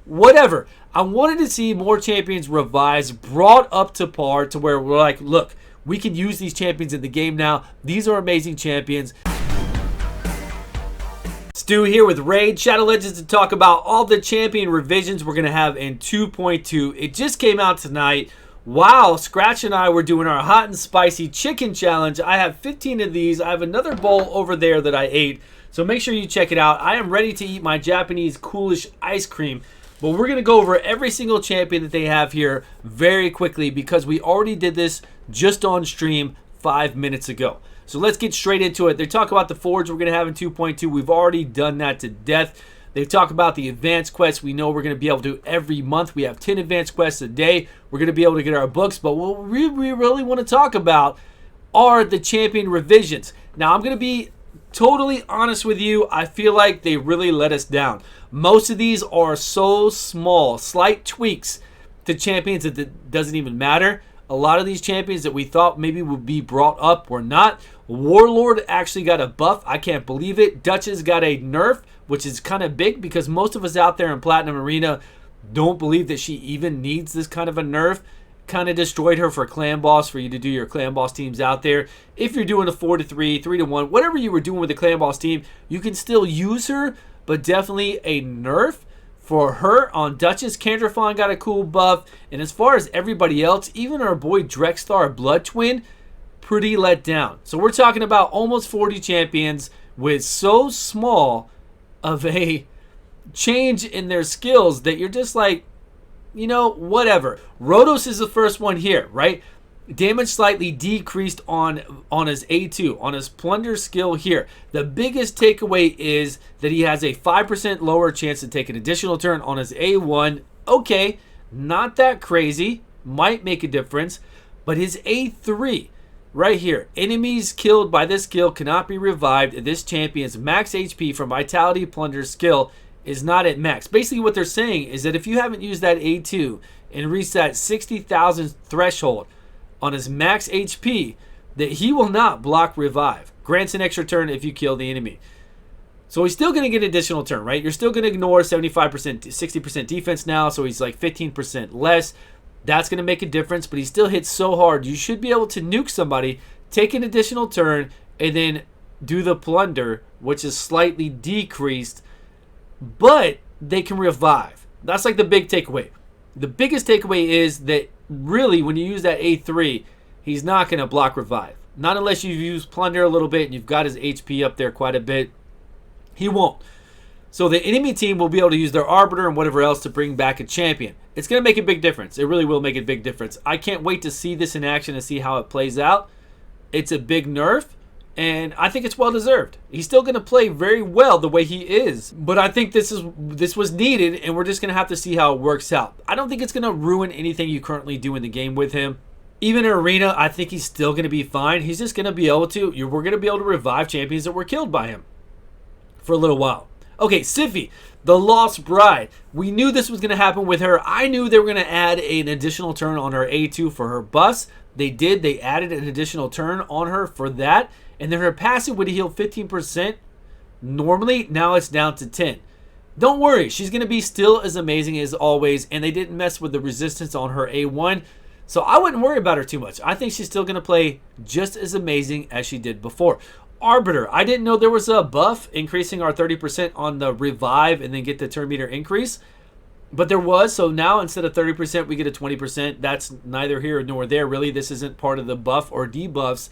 whatever. I wanted to see more champions revised, brought up to par to where we're like, look, we can use these champions in the game now. These are amazing champions. Stu here with Raid Shadow Legends to talk about all the champion revisions we're going to have in 2.2. It just came out tonight. Wow, Scratch and I were doing our hot and spicy chicken challenge. I have 15 of these. I have another bowl over there that I ate. So make sure you check it out. I am ready to eat my Japanese coolish ice cream. But we're going to go over every single champion that they have here very quickly because we already did this just on stream 5 minutes ago. So let's get straight into it. They talk about the forge we're going to have in 2.2. We've already done that to death. They talk about the advanced quests we know we're going to be able to do every month. We have 10 advanced quests a day. We're going to be able to get our books. But what we really want to talk about are the champion revisions. Now, I'm going to be totally honest with you. I feel like they really let us down. Most of these are so small, slight tweaks to champions that it doesn't even matter. A lot of these champions that we thought maybe would be brought up were not. Warlord actually got a buff. I can't believe it. Duchess got a nerf, which is kind of big because most of us out there in Platinum Arena don't believe that she even needs this kind of a nerf. Kind of destroyed her for clan boss, for you to do your clan boss teams out there. If you're doing a 4-3, 3-1, whatever you were doing with the clan boss team, you can still use her, but definitely a nerf for her on Duchess. Kandraphon got a cool buff, and as far as everybody else, even our boy Drexstar Blood Twin, pretty let down. So we're talking about almost 40 champions with so small of a change in their skills that you're just like, you know, whatever. Rotos is the first one here, right? Damage slightly decreased on his A2, on his plunder skill here. The biggest takeaway is that he has a 5% lower chance to take an additional turn on his A1. Okay, not that crazy. Might make a difference. But his A3, right here. Enemies killed by this skill cannot be revived. This champion's max HP from Vitality Plunder skill is not at max. Basically what they're saying is that if you haven't used that A2 and reached that 60,000 threshold on his max HP, that he will not block revive. Grants an extra turn if you kill the enemy. So he's still going to get an additional turn, right? You're still going to ignore 75%, 60% defense now, so he's like 15% less. That's going to make a difference, but he still hits so hard. You should be able to nuke somebody, take an additional turn, and then do the plunder, which is slightly decreased, but they can revive. That's like the big takeaway. The biggest takeaway is that really when you use that A3, he's not going to block revive. Not unless you've used plunder a little bit and you've got his HP up there quite a bit. He won't. So the enemy team will be able to use their Arbiter and whatever else to bring back a champion. It's going to make a big difference. It really will make a big difference. I can't wait to see this in action and see how it plays out. It's a big nerf, and I think it's well deserved. He's still going to play very well the way he is, but I think this was needed, and we're just going to have to see how it works out. I don't think it's going to ruin anything you currently do in the game with him. Even in Arena, I think he's still going to be fine. He's just going to be able to, we're going to be able to revive champions that were killed by him for a little while. Okay, Siphi, the Lost Bride. We knew this was going to happen with her. I knew they were going to add an additional turn on her A2 for her bus. They did. They added an additional turn on her for that. And then her passive would heal 15% normally. Now it's down to 10. Don't worry. She's going to be still as amazing as always. And they didn't mess with the resistance on her A1. So I wouldn't worry about her too much. I think she's still going to play just as amazing as she did before. Arbiter. I didn't know there was a buff increasing our 30% on the revive and then get the turn meter increase. But there was. So now instead of 30%, we get a 20%. That's neither here nor there, really. This isn't part of the buff or debuffs.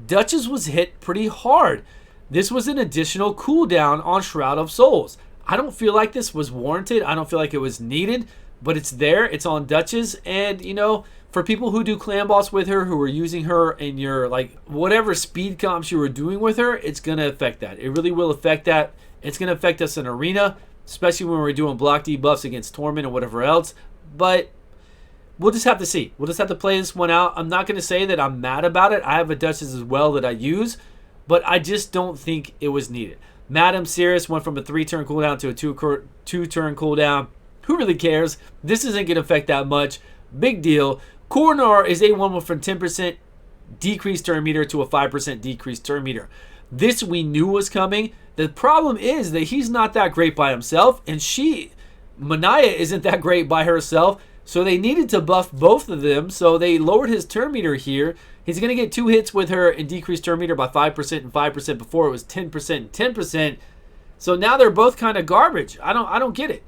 Duchess was hit pretty hard. This was an additional cooldown on Shroud of Souls. I don't feel like this was warranted. I don't feel like it was needed. But it's there. It's on Duchess. And, you know, for people who do clan boss with her, who are using her in your, like, whatever speed comps you were doing with her, it's going to affect that. It really will affect that. It's going to affect us in Arena, especially when we're doing block debuffs against Torment and whatever else. But we'll just have to see. We'll just have to play this one out. I'm not going to say that I'm mad about it. I have a Duchess as well that I use, but I just don't think it was needed. Madam Sirius went from a 3-turn cooldown to a 2-turn cooldown. Who really cares? This isn't going to affect that much. Big deal. Coronar is A1 went from 10% decreased turn meter to a 5% decreased turn meter. This we knew was coming. The problem is that he's not that great by himself, and she Manaya isn't that great by herself, so they needed to buff both of them. So they lowered his turn meter here. He's going to get 2 hits with her and decrease turn meter by 5% and 5%. Before it was 10% and 10%. So now they're both kind of garbage. I don't get it.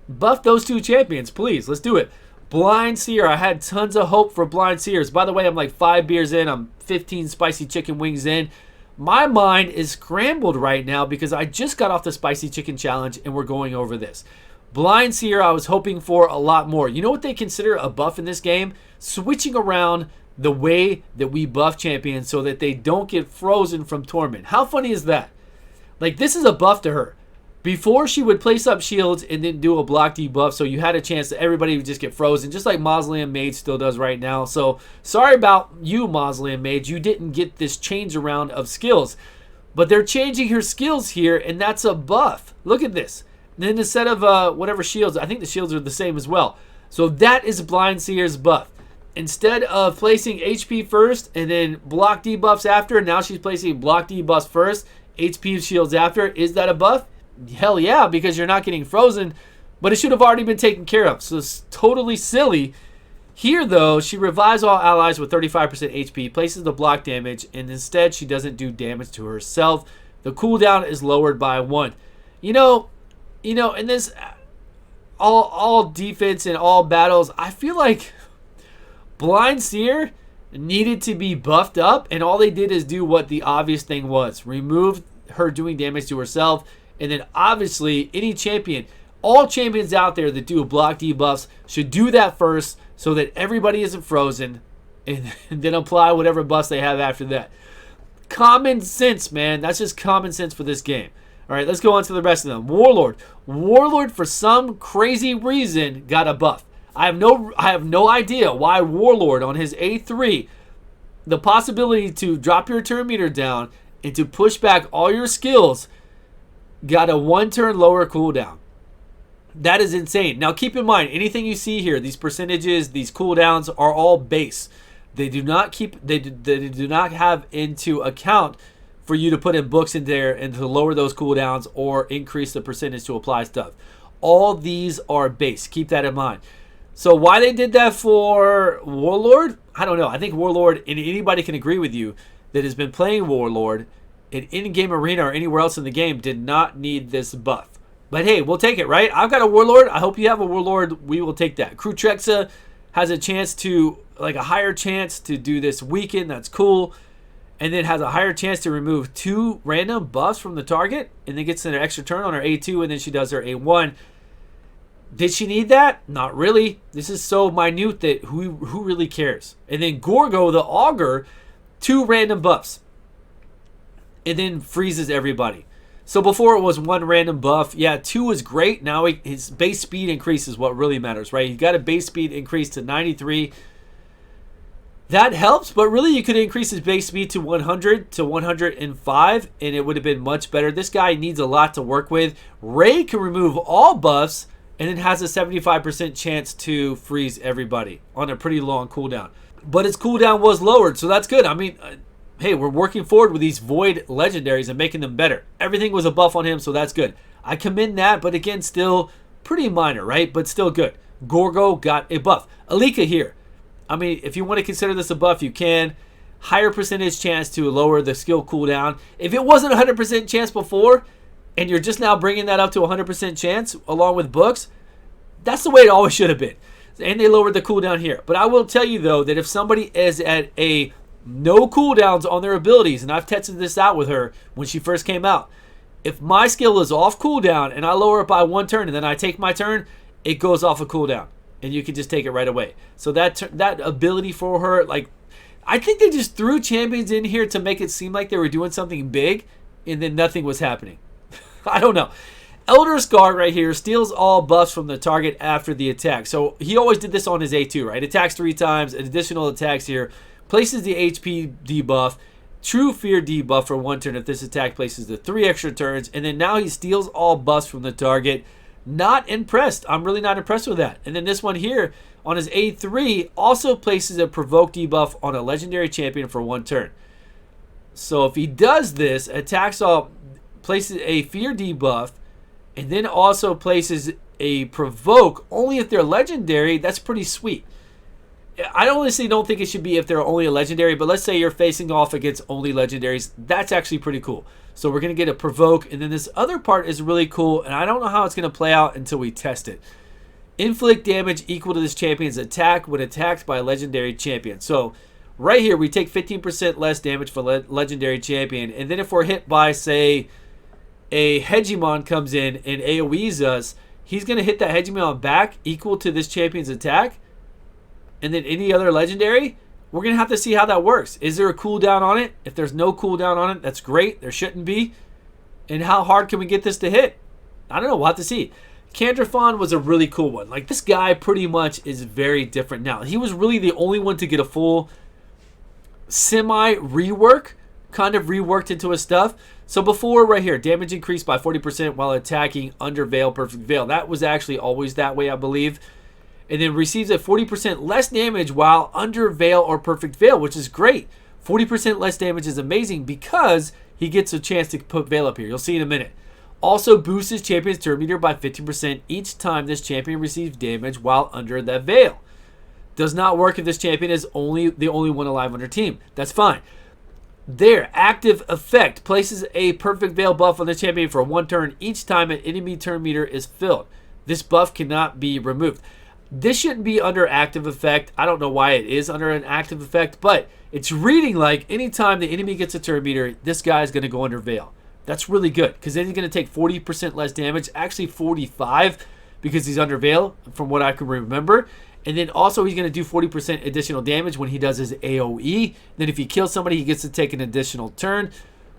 Buff those 2 champions, please. Let's do it. Blind Seer. I had tons of hope for Blind Seers. By the way, I'm like 5 beers in. I'm 15 spicy chicken wings in. My mind is scrambled right now because I just got off the spicy chicken challenge and we're going over this. Blind Seer, I was hoping for a lot more. You know what they consider a buff in this game? Switching around the way that we buff champions so that they don't get frozen from Torment. How funny is that? Like, this is a buff to her. Before, she would place up shields and then do a block debuff, so you had a chance that everybody would just get frozen, just like Mausoleum Mage still does right now. So, sorry about you, Mausoleum Mage. You didn't get this change around of skills. But they're changing her skills here, and that's a buff. Look at this. Then instead of whatever shields, I think the shields are the same as well. So, that is Blind Seer's buff. Instead of placing HP first and then block debuffs after, now she's placing block debuffs first, HP shields after. Is that a buff? Hell yeah, because you're not getting frozen, but it should have already been taken care of. So it's totally silly. Here, though, she revives all allies with 35% HP, places the block damage, and instead she doesn't do damage to herself. The cooldown is lowered by 1. You know, in this all defense and all battles, I feel like Blind Seer needed to be buffed up, and all they did is do what the obvious thing was. Remove her doing damage to herself, and then obviously any champion, all champions out there that do block debuffs should do that first so that everybody isn't frozen, and then apply whatever buffs they have after that. Common sense, man. That's just common sense for this game. All right, let's go on to the rest of them. Warlord. Warlord, for some crazy reason, got a buff. I have no idea why Warlord on his A3, the possibility to drop your turn meter down and to push back all your skills, got a 1 turn lower cooldown. That is insane. Now keep in mind, anything you see here, these percentages, these cooldowns are all base. They do not have into account for you to put in books in there and to lower those cooldowns or increase the percentage to apply stuff. All these are base. Keep that in mind. So why they did that for Warlord, I don't know. I think Warlord, and anybody can agree with you that has been playing Warlord in in-game arena or anywhere else in the game, did not need this buff. But hey, we'll take it, right? I've got a Warlord. I hope you have a Warlord. We will take that. Crew Trexa has a chance to, like a higher chance to do this weaken. That's cool. And then has a higher chance to remove 2 random buffs from the target. And then gets an extra turn on her A2, and then she does her A1. Did she need that? Not really. This is so minute that who really cares? And then Gorgo, the Augur, 2 random buffs. And then freezes everybody. So before it was 1 random buff. Yeah, 2 is great. Now his base speed increase is what really matters, right? He got a base speed increase to 93. That helps, but really you could increase his base speed to 100 to 105, and it would have been much better. This guy needs a lot to work with. Ray can remove all buffs, and it has a 75% chance to freeze everybody on a pretty long cooldown. But his cooldown was lowered, so that's good. I mean, hey, we're working forward with these Void legendaries and making them better. Everything was a buff on him, so that's good. I commend that, but again, still pretty minor, right? But still good. Gorgo got a buff. Alika here. I mean, if you want to consider this a buff, you can. Higher percentage chance to lower the skill cooldown. If it wasn't 100% chance before, and you're just now bringing that up to 100% chance along with books, that's the way it always should have been. And they lowered the cooldown here. But I will tell you, though, that if somebody is at a no cooldowns on their abilities, and I've tested this out with her when she first came out, if my skill is off cooldown and I lower it by 1 turn and then I take my turn, it goes off a cooldown. And you can just take it right away. So that ability for her, like, I think they just threw champions in here to make it seem like they were doing something big, and then nothing was happening. I don't know. Elder's Guard right here steals all buffs from the target after the attack. So he always did this on his A2, right? Attacks 3 times, additional attacks here. Places the HP debuff, True Fear debuff for 1 turn if this attack places the 3 extra turns. And then now he steals all buffs from the target. Not impressed. I'm really not impressed with that. And then this one here on his A3 also places a provoke debuff on a legendary champion for 1 turn. So if he does this, attacks all, places a fear debuff, and then also places a provoke only if they're legendary, that's pretty sweet. I honestly don't think it should be if they're only a legendary, but let's say you're facing off against only legendaries. That's actually pretty cool. So we're going to get a provoke, and then this other part is really cool, and I don't know how it's going to play out until we test it. Inflict damage equal to this champion's attack when attacked by a legendary champion. So right here, we take 15% less damage for legendary champion, and then if we're hit by, say, a Hegemon comes in and AoEs us, he's going to hit that Hegemon back equal to this champion's attack. And then any other legendary, we're going to have to see how that works. Is there a cooldown on it? If there's no cooldown on it, that's great. There shouldn't be. And how hard can we get this to hit? I don't know. We'll have to see. Kandraphon was a really cool one. Like, this guy pretty much is very different now. He was really the only one to get a full semi-rework, kind of reworked into his stuff. So before, right here, damage increased by 40% while attacking under Veil, Perfect Veil. That was actually always that way, I believe. And then receives a 40% less damage while under Veil or Perfect Veil, which is great. 40% less damage is amazing because he gets a chance to put Veil up here. You'll see in a minute. Also boosts his champion's turn meter by 15% each time this champion receives damage while under that Veil. Does not work if this champion is the only one alive on your team. That's fine. Their active effect places a Perfect Veil buff on the champion for 1 turn each time an enemy turn meter is filled. This buff cannot be removed. This shouldn't be under active effect. I don't know why it is under an active effect, but it's reading like anytime the enemy gets a turn meter, this guy is going to go under Veil. That's really good because then he's going to take 40% less damage, actually 45 because he's under Veil from what I can remember. And then also he's going to do 40% additional damage when he does his AoE. Then if he kills somebody, he gets to take an additional turn.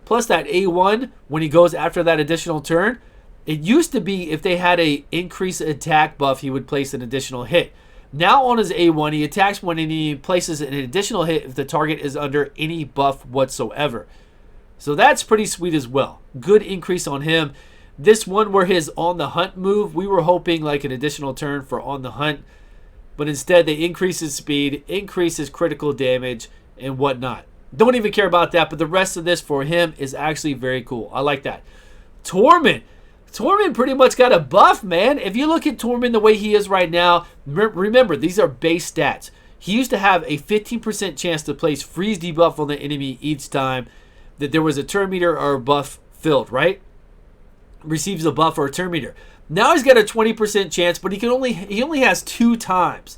Plus that A1, when he goes after that additional turn, it used to be if they had a increased attack buff, he would place an additional hit. Now on his A1, he attacks when he places an additional hit if the target is under any buff whatsoever. So that's pretty sweet as well. Good increase on him. This one where his on the hunt move, we were hoping like an additional turn for on the hunt. But instead they increase his speed, increase his critical damage, and whatnot. Don't even care about that, but the rest of this for him is actually very cool. I like that. Torment. Torment pretty much got a buff, man. If you look at Torment the way he is right now, remember, these are base stats. He used to have a 15% chance to place freeze debuff on the enemy each time that there was a turn meter or a buff filled, right? Receives a buff or a turn meter. Now he's got a 20% chance, but he only has 2 times.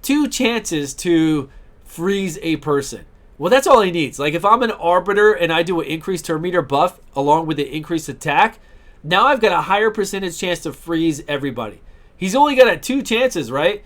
2 chances to freeze a person. Well, that's all he needs. Like if I'm an Arbiter and I do an increased turn meter buff along with the increased attack, now I've got a higher percentage chance to freeze everybody. He's only got 2 chances, right?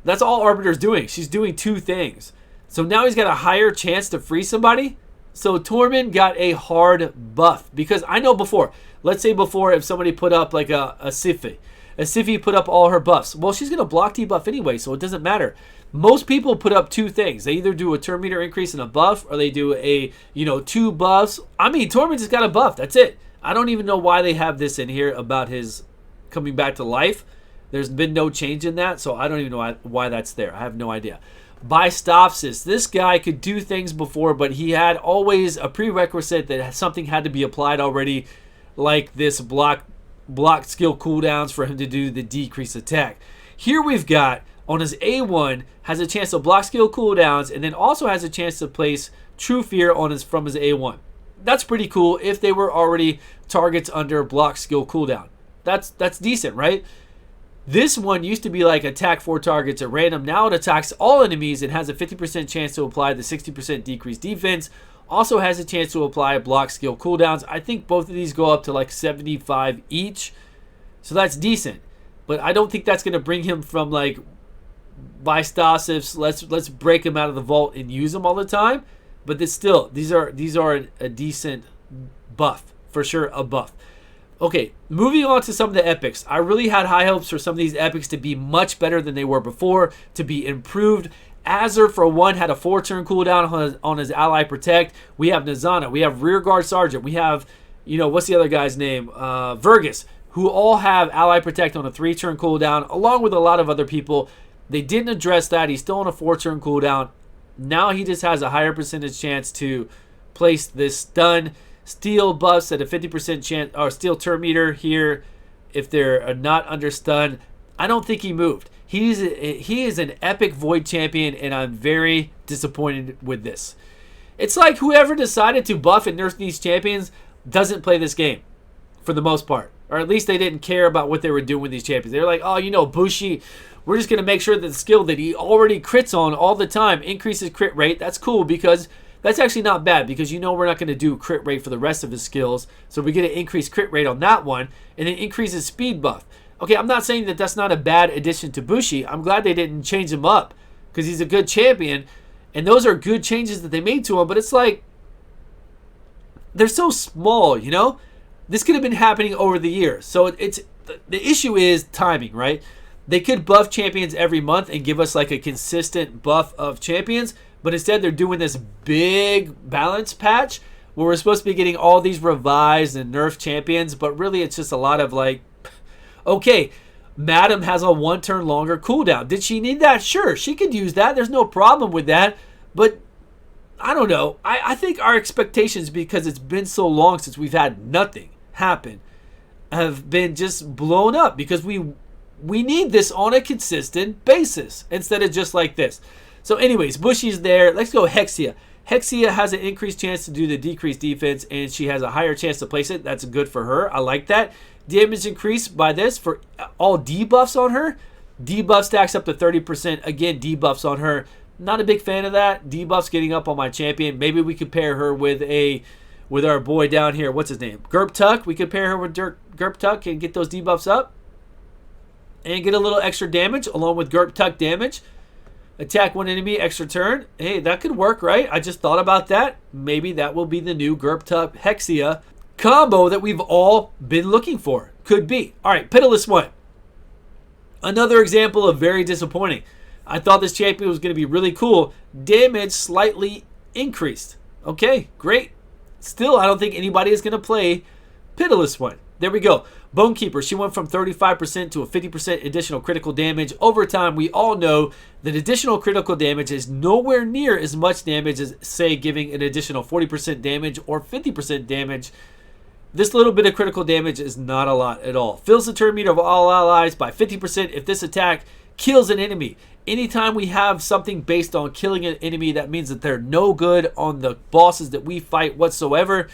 That's all Arbiter's doing. She's doing 2 things. So now he's got a higher chance to freeze somebody. So Torment got a hard buff. Because I know before, let's say before if somebody put up like a Siphi. A Siphi put up all her buffs. Well, she's going to block debuff anyway, so it doesn't matter. Most people put up 2 things. They either do a turn meter increase and a buff, or they do a, 2 buffs. I mean, Torment just got a buff. That's it. I don't even know why they have this in here about his coming back to life. There's been no change in that, so I don't even know why that's there. I have no idea. Bystopsis. This guy could do things before, but he had always a prerequisite that something had to be applied already, like this block skill cooldowns for him to do the decreased attack. Here we've got, on his A1, has a chance to block skill cooldowns, and then also has a chance to place True Fear on from his A1. That's pretty cool if they were already targets under block skill cooldown. That's decent, right? This one used to be like attack 4 targets at random. Now it attacks all enemies and has a 50% chance to apply the 60% decreased defense. Also has a chance to apply block skill cooldowns. I think both of these go up to like 75 each. So that's decent. But I don't think that's going to bring him from like Bystopsis. Let's break him out of the vault and use him all the time. But these are a decent buff. For sure, a buff. Okay, moving on to some of the epics. I really had high hopes for some of these epics to be much better than they were before, to be improved. Azur, for one, had a 4-turn cooldown on his ally Protect. We have Nazana. We have Rearguard Sergeant. We have, what's the other guy's name? Vergus, who all have ally Protect on a 3-turn cooldown, along with a lot of other people. They didn't address that. He's still on a 4-turn cooldown. Now he just has a higher percentage chance to place this stun. Steel buffs at a 50% chance, or steel turn meter here. if they're not under stun. I don't think he moved. He is an epic Void champion, and I'm very disappointed with this. It's like whoever decided to buff and nerf these champions doesn't play this game for the most part. Or at least they didn't care about what they were doing with these champions. They were like, oh, you know, Bushi, we're just going to make sure that the skill that he already crits on all the time increases crit rate. That's cool because that's actually not bad because you know we're not going to do crit rate for the rest of his skills. So we get an increased crit rate on that one and it increases speed buff. Okay, I'm not saying that that's not a bad addition to Bushi. I'm glad they didn't change him up because he's a good champion. And those are good changes that they made to him. But it's like, they're so small, you know? This could have been happening over the years. So it's the issue is timing, right? They could buff champions every month and give us like a consistent buff of champions, but instead they're doing this big balance patch where we're supposed to be getting all these revised and nerf champions, but really it's just a lot of like, okay, Madam has a 1 turn longer cooldown. Did she need that? Sure, she could use that. There's no problem with that, but I don't know. I think our expectations, because it's been so long since we've had nothing happen, have been just blown up because we need this on a consistent basis instead of just like this. So anyways, Bushi's there. Let's go Hexia. Hexia has an increased chance to do the decreased defense and she has a higher chance to place it. That's good for her. I like that. Damage increased by this for all debuffs on her. Debuff stacks up to 30%. Again, debuffs on her. Not a big fan of that. Debuffs getting up on my champion. Maybe we could pair her with our boy down here. What's his name? Gerp Tuck. We could pair her with Gerp Tuck and get those debuffs up. And get a little extra damage along with Gerp Tuck damage. Attack one enemy, extra turn. Hey, that could work, right? I just thought about that. Maybe that will be the new Gerp Tuck Hexia combo that we've all been looking for. Could be. All right, Pitiless One. Another example of very disappointing. I thought this champion was going to be really cool. Damage slightly increased. Okay, great. Still, I don't think anybody is going to play Pitiless One. There we go. Bonekeeper, she went from 35% to a 50% additional critical damage. Over time, we all know that additional critical damage is nowhere near as much damage as, say, giving an additional 40% damage or 50% damage. This little bit of critical damage is not a lot at all. Fills the turn meter of all allies by 50% if this attack kills an enemy. Anytime we have something based on killing an enemy, that means that they're no good on the bosses that we fight whatsoever.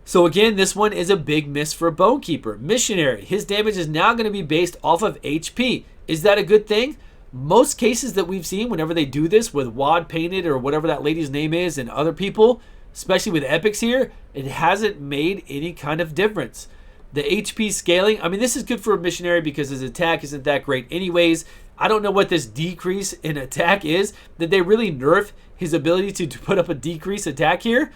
So again, this one is a big miss for Bonekeeper. Missionary, his damage is now going to be based off of HP. Is that a good thing? Most cases that we've seen, whenever they do this with Wad Painted or whatever that lady's name is and other people, especially with epics here, it hasn't made any kind of difference. The HP scaling, I mean, this is good for a missionary because his attack isn't that great anyways. I don't know what this decrease in attack is. Did they really nerf his ability to put up a decrease attack here?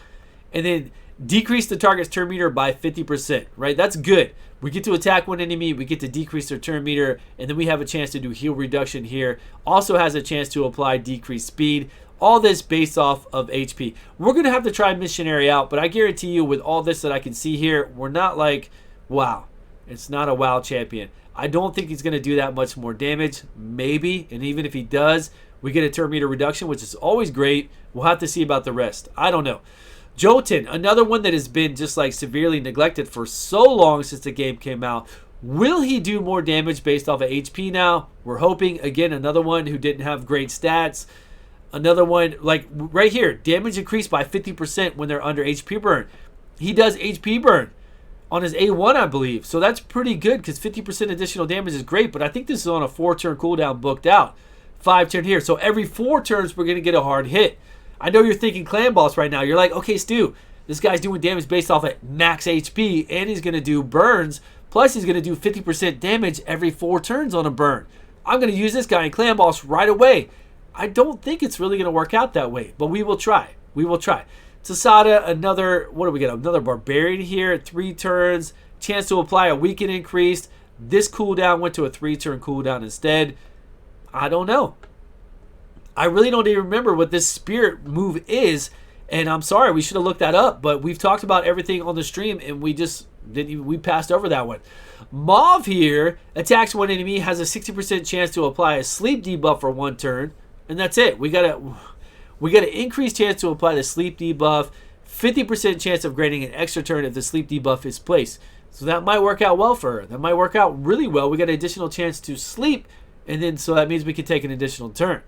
And then decrease the target's turn meter by 50%, right? That's good. We get to attack one enemy, we get to decrease their turn meter, and then we have a chance to do heal reduction here. Also has a chance to apply decreased speed. All this based off of HP. We're going to have to try Missionary out, but I guarantee you with all this that I can see here, we're not like, wow. It's not a wow champion. I don't think he's going to do that much more damage. Maybe, and even if he does, we get a turn meter reduction, which is always great. We'll have to see about the rest. I don't know. Jotun, another one that has been just like severely neglected for so long since the game came out. Will he do more damage based off of HP now? We're hoping. Again, another one who didn't have great stats. Another one, like right here, damage increased by 50% when they're under HP burn. He does HP burn on his A1, I believe. So that's pretty good because 50% additional damage is great, but I think this is on a 4-turn cooldown booked out. 5-turn here. So every 4 turns, we're going to get a hard hit. I know you're thinking Clan Boss right now. You're like, okay, Stu, this guy's doing damage based off at max HP, and he's going to do burns, plus he's going to do 50% damage every 4 turns on a burn. I'm going to use this guy in Clan Boss right away. I don't think it's really going to work out that way, but we will try. We will try. Tasada, another, what do we get? Another Barbarian here, 3 turns, chance to apply a weaken increased. This cooldown went to a 3-turn cooldown instead. I don't know. I really don't even remember what this spirit move is, and I'm sorry, we should have looked that up, but we've talked about everything on the stream, and we just didn't even, we passed over that one. Mauve here attacks one enemy, has a 60% chance to apply a sleep debuff for 1 turn, and that's it. We got an increased chance to apply the sleep debuff, 50% chance of granting an extra turn if the sleep debuff is placed. So that might work out well for her. That might work out really well. We got an additional chance to sleep, and then so that means we can take an additional turn.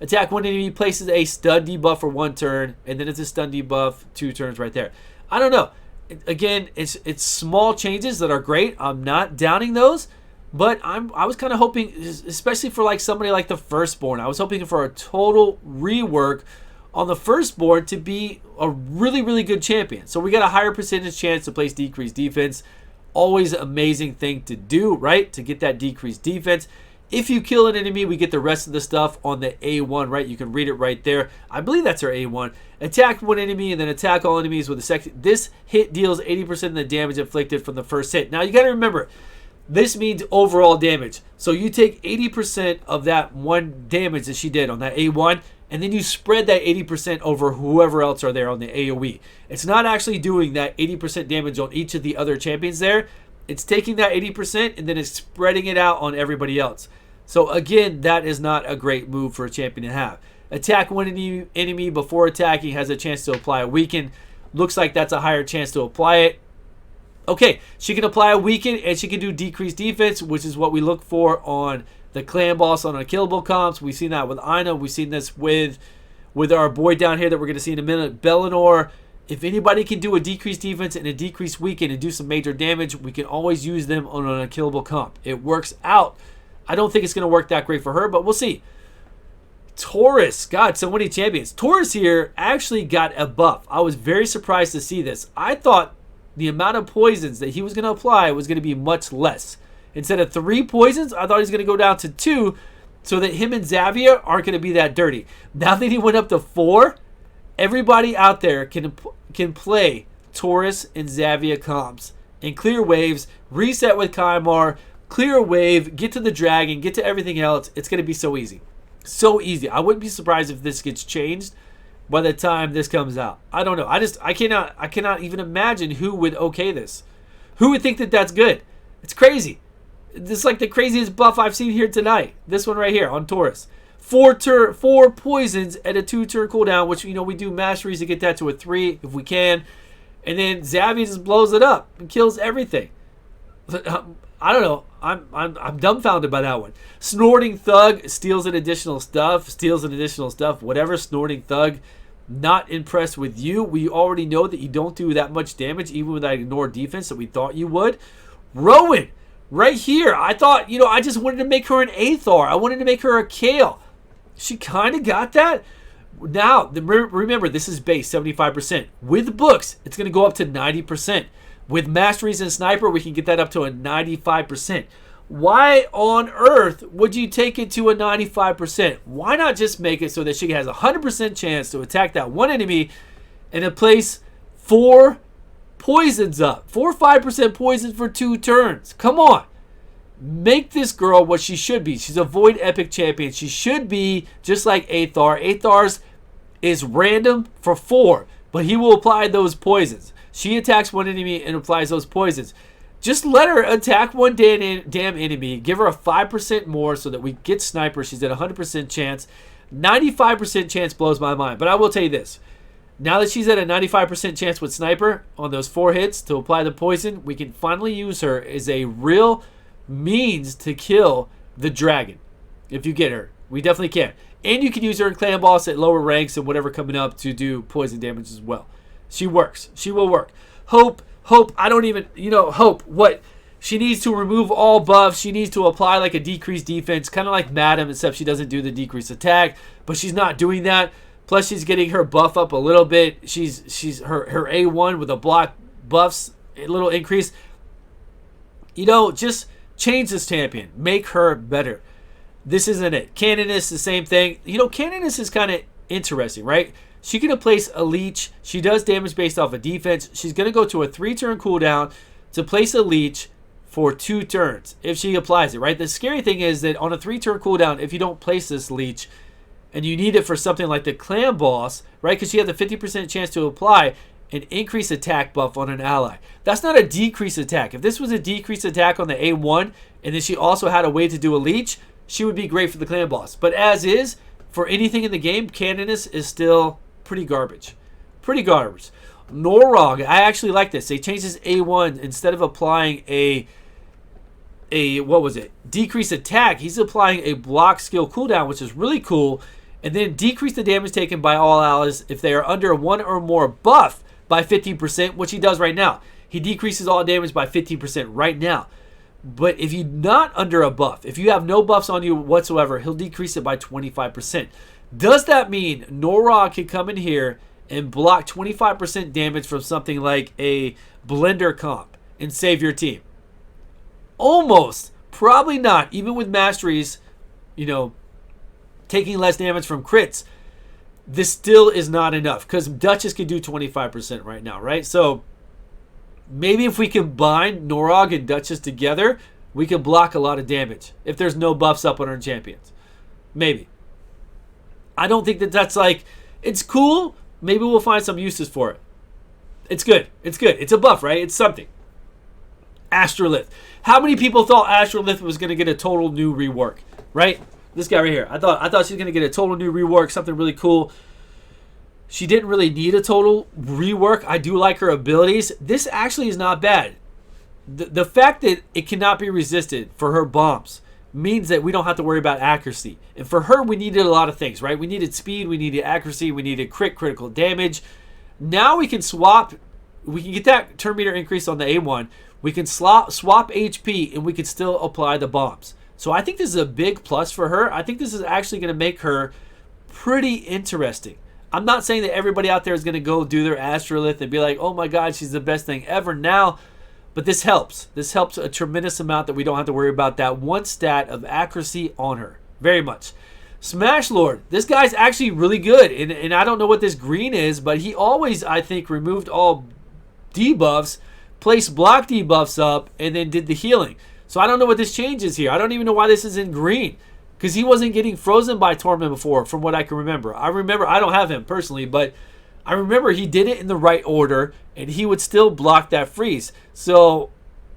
Attack one enemy, places a stun debuff for 1 turn, and then it's a stun debuff 2 turns right there. I don't know. Again, it's small changes that are great. I'm not downing those, but I was kind of hoping, especially for like somebody like the Firstborn, I was hoping for a total rework on the Firstborn to be a really, really good champion. So we got a higher percentage chance to place decreased defense. Always amazing thing to do, right? To get that decreased defense. If you kill an enemy, we get the rest of the stuff on the A1, right? You can read it right there. I believe that's our A1. Attack one enemy and then attack all enemies with a second. This hit deals 80% of the damage inflicted from the first hit. Now, you got to remember, this means overall damage. So you take 80% of that one damage that she did on that A1, and then you spread that 80% over whoever else are there on the AoE. It's not actually doing that 80% damage on each of the other champions there. It's taking that 80% and then it's spreading it out on everybody else. So again, that is not a great move for a champion to have. Attack one enemy before attacking, has a chance to apply a weaken. Looks like that's a higher chance to apply it. Okay, she can apply a weaken and she can do decreased defense, which is what we look for on the clan boss on unkillable comps. We've seen that with Ina. We've seen this with our boy down here that we're going to see in a minute, Bellinor. If anybody can do a decreased defense and a decreased weaken and do some major damage, we can always use them on an unkillable comp. It works out. I don't think it's going to work that great for her, but we'll see. Taurus, God, so many champions. Taurus here actually got a buff. I was very surprised to see this. I thought the amount of poisons that he was going to apply was going to be much less. Instead of 3 poisons, I thought he was going to go down to 2 so that him and Xavier aren't going to be that dirty. Now that he went up to 4, everybody out there can play Taurus and Xavier comps and clear waves, reset with Kymar, clear a wave, get to the dragon, get to everything else. It's going to be so easy. So easy. I wouldn't be surprised if this gets changed by the time this comes out. I don't know. I cannot even imagine who would okay this. Who would think that that's good? It's crazy. This is like the craziest buff I've seen here tonight. This one right here on Taurus. 4 poisons at a 2-turn cooldown, which, you know, we do masteries to get that to a 3 if we can. And then Xavier just blows it up and kills everything. I don't know. I'm dumbfounded by that one. Snorting Thug steals an additional stuff. Whatever, Snorting Thug. Not impressed with you. We already know that you don't do that much damage, even with that ignore defense that we thought you would. Rowan, right here. I thought, you know, I just wanted to make her an Aethar. I wanted to make her a Kale. She kind of got that. Now, remember, this is base 75%. With books, it's going to go up to 90%. With Masteries and Sniper, we can get that up to a 95%. Why on earth would you take it to a 95%? Why not just make it so that she has a 100% chance to attack that one enemy and to place 4 poisons up? 4 or 5% poisons for 2 turns. Come on. Make this girl what she should be. She's a Void Epic champion. She should be just like Aethar. Aethar's is random for 4, but he will apply those poisons. She attacks one enemy and applies those poisons. Just let her attack one damn enemy. Give her a 5% more so that we get Sniper. She's at 100% chance. 95% chance blows my mind. But I will tell you this. Now that she's at a 95% chance with Sniper on those 4 hits to apply the poison, we can finally use her as a real means to kill the dragon. If you get her. We definitely can. And you can use her in Clan Boss at lower ranks and whatever coming up to do poison damage as well. She works. She will work. Hope, I don't even, Hope, what? She needs to remove all buffs. She needs to apply like a decreased defense, kind of like Madam, except she doesn't do the decreased attack, but she's not doing that. Plus, she's getting her buff up a little bit. She's her A1 with a block buffs, a little increase. Just change this champion. Make her better. This isn't it. Canoness, the same thing. Canoness is kind of interesting, right? She can place a leech. She does damage based off of defense. She's going to go to a 3-turn cooldown to place a leech for 2 turns if she applies it, right? The scary thing is that on a 3-turn cooldown, if you don't place this leech and you need it for something like the clan boss, right? Because she has a 50% chance to apply an increased attack buff on an ally. That's not a decreased attack. If this was a decreased attack on the A1 and then she also had a way to do a leech, she would be great for the clan boss. But as is, for anything in the game, Canoness is still pretty garbage. Norog, I actually like this. They changed his A1. Instead of applying a what was it? Decrease attack, he's applying a block skill cooldown, which is really cool. And then decrease the damage taken by all allies if they are under one or more buff by 50%, which he does right now. He decreases all damage by 15% right now. But if you're not under a buff, if you have no buffs on you whatsoever, he'll decrease it by 25%. Does that mean Norog can come in here and block 25% damage from something like a blender comp and save your team? Almost. Probably not. Even with masteries, taking less damage from crits, this still is not enough because Duchess can do 25% right now, right? So maybe if we combine Norog and Duchess together, we can block a lot of damage if there's no buffs up on our champions. Maybe. I don't think that's like, it's cool. Maybe we'll find some uses for it. It's good. It's good. It's a buff, right? It's something. Astrolith. How many people thought Astrolith was going to get a total new rework, right? This guy right here. I thought she was going to get a total new rework, something really cool. She didn't really need a total rework. I do like her abilities. This actually is not bad. The fact that it cannot be resisted for her bombs means that we don't have to worry about accuracy. And for her, we needed a lot of things, right? We needed speed, we needed accuracy, we needed critical damage. Now we can swap. We can get that turn meter increase on the A1. We can swap HP, and we can still apply the bombs. So I think this is a big plus for her. I think this is actually going to make her pretty interesting. I'm not saying that everybody out there is going to go do their Astrolith and be like, oh my God, she's the best thing ever now. But this helps. This helps a tremendous amount that we don't have to worry about that one stat of accuracy on her. Very much. Smash Lord. This guy's actually really good. And I don't know what this green is, but he always, I think, removed all debuffs, placed block debuffs up, and then did the healing. So I don't know what this change is here. I don't even know why this is in green. Because he wasn't getting frozen by Torment before, from what I can remember. I don't have him personally, but I remember he did it in the right order, and he would still block that freeze. So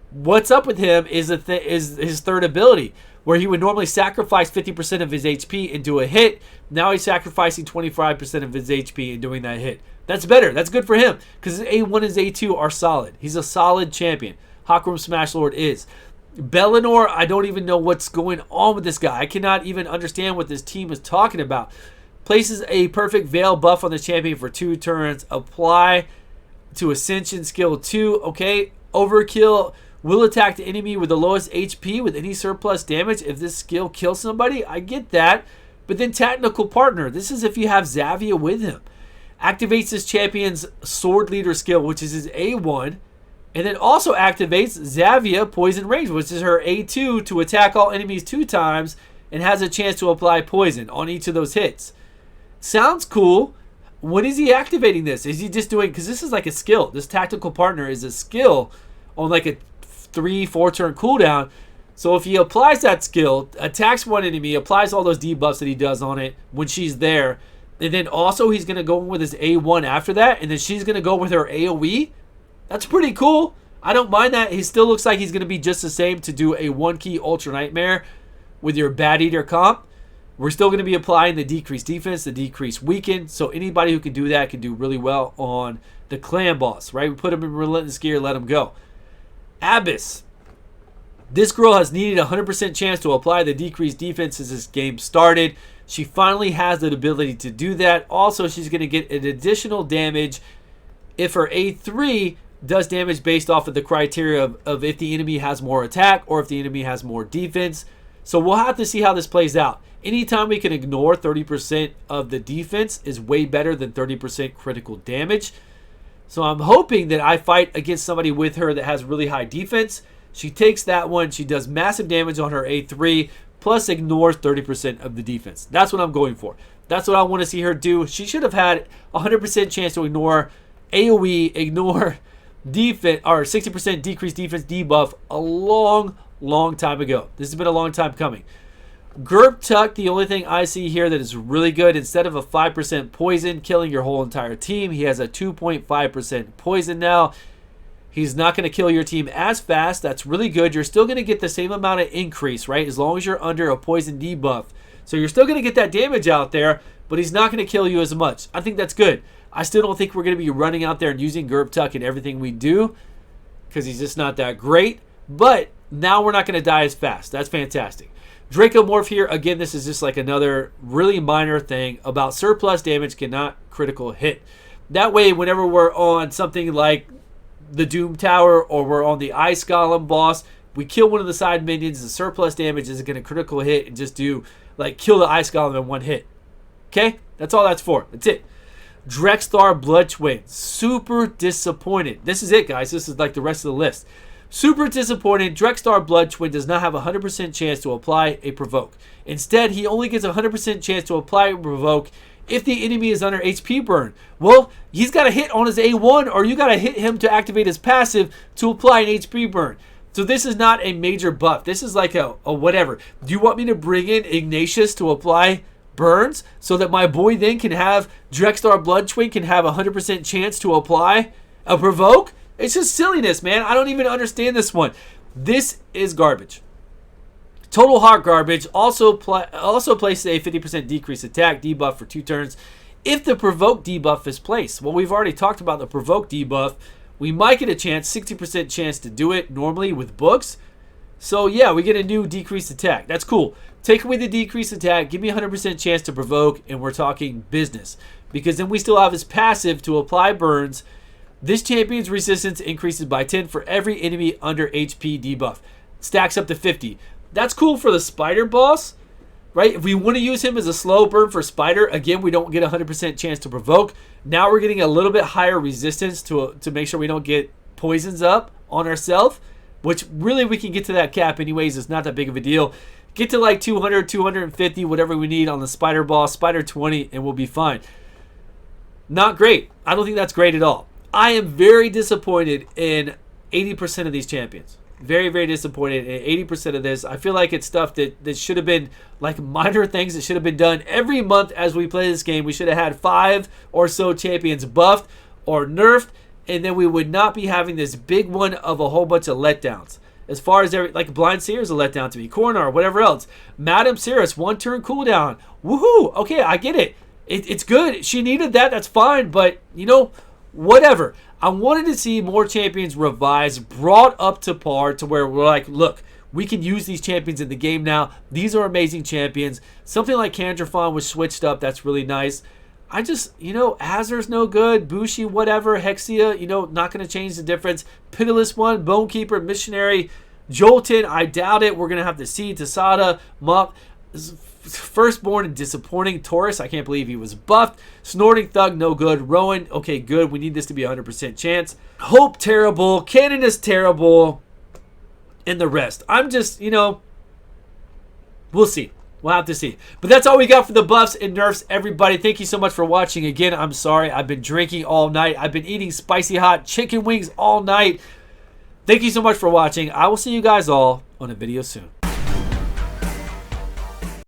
what's up with him is his third ability, where he would normally sacrifice 50% of his HP and do a hit. Now he's sacrificing 25% of his HP and doing that hit. That's better. That's good for him, because his A1 and his A2 are solid. He's a solid champion. Hakram Smash Lord is. Bellinor, I don't even know what's going on with this guy. I cannot even understand what this team is talking about. Places a perfect Veil buff on the champion for 2 turns. Apply to Ascension skill 2. Okay. Overkill will attack the enemy with the lowest HP with any surplus damage if this skill kills somebody. I get that. But then Technical Partner. This is if you have Xavia with him. Activates his champion's Sword Leader skill, which is his A1. And then also activates Xavia Poison Range, which is her A2 to attack all enemies 2 times and has a chance to apply poison on each of those hits. Sounds cool. When is he activating this? Is he just doing, because this is like a skill. This Tactical Partner is a skill on like a 3-4 turn cooldown. So if he applies that skill, attacks one enemy, applies all those debuffs that he does on it when she's there, and then also he's going to go in with his A1 after that, and then she's going to go with her AoE, that's pretty cool. I don't mind that. He still looks like he's going to be just the same to do a 1-key Ultra Nightmare with your Bat Eater comp. We're still going to be applying the decreased defense, the decreased weaken. So anybody who can do that can do really well on the clan boss, right? We put him in Relentless Gear, let him go. Abyss. This girl has needed 100% chance to apply the decreased defense since this game started. She finally has the ability to do that. Also, she's going to get an additional damage if her A3 does damage based off of the criteria of if the enemy has more attack or if the enemy has more defense. So we'll have to see how this plays out. Anytime we can ignore 30% of the defense is way better than 30% critical damage. So I'm hoping that I fight against somebody with her that has really high defense. She takes that one. She does massive damage on her A3 plus ignores 30% of the defense. That's what I'm going for. That's what I want to see her do. She should have had 100% chance to ignore AoE, ignore defense, or 60% decreased defense debuff a long time ago. This has been a long time coming. Gerp Tuck, the only thing I see here that is really good, instead of a 5% poison killing your whole entire team, he has a 2.5% poison now. He's not going to kill your team as fast. That's really good. You're still going to get the same amount of increase, right? As long as you're under a poison debuff. So you're still going to get that damage out there, but he's not going to kill you as much. I think that's good. I still don't think we're going to be running out there and using Tuck in everything we do because he's just not that great. But now we're not going to die as fast. That's fantastic. Dracomorph here. Again, this is just like another really minor thing about surplus damage cannot critical hit. That way, whenever we're on something like the Doom Tower or we're on the Ice Golem boss, we kill one of the side minions, the surplus damage isn't going to critical hit and just do, like, kill the Ice Golem in one hit. Okay? That's all that's for. That's it. Drexthar Bloodtwin. Super disappointed. This is it, guys. This is like the rest of the list. Super disappointed. Drexthar Bloodtwin does not have a 100% chance to apply a provoke. Instead, he only gets a 100% chance to apply a provoke if the enemy is under HP burn. Well, he's got to hit on his A1, or you got to hit him to activate his passive to apply an HP burn. So this is not a major buff. This is like a whatever. Do you want me to bring in Ignatius to apply burns so that my boy then can have Drexthar Bloodtwin can have a 100% chance to apply a provoke? It's just silliness, man. I don't even understand this one. This is garbage. Total Heart garbage. Also places a 50% decreased attack debuff for 2 turns if the provoke debuff is placed. Well, we've already talked about the provoke debuff. We might get a chance, 60% chance to do it normally with books. So yeah, we get a new decreased attack. That's cool. Take away the decreased attack, give me a 100% chance to provoke, and we're talking business. Because then we still have his passive to apply burns. This champion's resistance increases by 10 for every enemy under HP debuff. Stacks up to 50. That's cool for the spider boss, right? If we want to use him as a slow burn for spider, again, we don't get a 100% chance to provoke. Now we're getting a little bit higher resistance to make sure we don't get poisons up on ourselves, which really we can get to that cap anyways. It's not that big of a deal. Get to like 200, 250, whatever we need on the spider boss, spider 20, and we'll be fine. Not great. I don't think that's great at all. I am very disappointed in 80% of these champions. Very, very disappointed in 80% of this. I feel like it's stuff that should have been like minor things that should have been done every month as we play this game. We should have had 5 or so champions buffed or nerfed, and then we would not be having this big one of a whole bunch of letdowns. As far as like Blind Seer is a letdown to me, Corner or whatever else. Madam Cirrus, 1 turn cooldown. Woohoo! Okay, I get it. It's good. She needed that. That's fine. But you know, whatever. I wanted to see more champions revised, brought up to par to where we're like, look, we can use these champions in the game now. These are amazing champions. Something like Kandraphon was switched up. That's really nice. I just, you know, Azur's no good. Bushi, whatever. Hexia, you know, not going to change the difference. Pitiless One, Bonekeeper, Missionary, Jolton, I doubt it. We're going to have to see Tasada, Mup. Firstborn and disappointing. Taurus, I can't believe he was buffed. Snorting Thug, no good. Rowan, okay, good. We need this to be a 100% chance. Hope, terrible. Cannon is terrible. And the rest. I'm just, you know, we'll see. We'll have to see. But that's all we got for the buffs and nerfs, everybody. Thank you so much for watching. Again, I'm sorry. I've been drinking all night. I've been eating spicy hot chicken wings all night. Thank you so much for watching. I will see you guys all on a video soon.